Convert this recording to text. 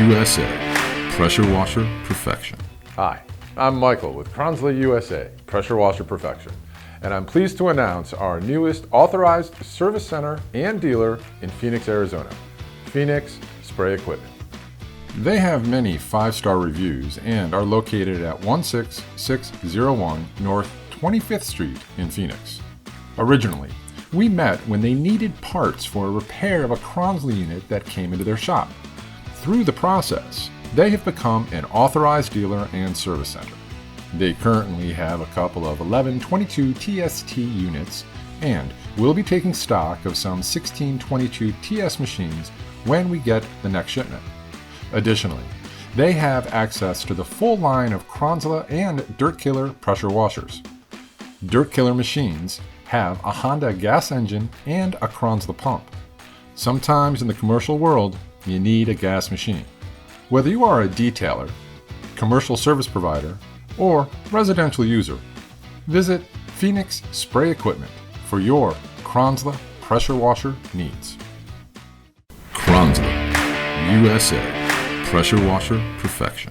USA. Pressure washer perfection. Hi, I'm Michael with Kranzle USA, Pressure Washer Perfection, and I'm pleased to announce our newest authorized service center and dealer in Phoenix, Arizona, Phoenix Spray Equipment. They have many 5-star reviews and are located at 16601 North 25th Street in Phoenix. Originally, we met when they needed parts for a repair of a Kranzle unit that came into their shop. Through the process, they have become an authorized dealer and service center. They currently have a couple of 1122 TST units and will be taking stock of some 1622 TS machines when we get the next shipment. Additionally, they have access to the full line of Kranzle and Dirt Killer pressure washers. Dirt Killer machines have a Honda gas engine and a Kranzle pump. Sometimes in the commercial world, you need a gas machine. Whether you are a detailer, commercial service provider, or residential user, visit Phoenix Spray Equipment for your Kranzle pressure washer needs. Kranzle USA. Pressure washer perfection.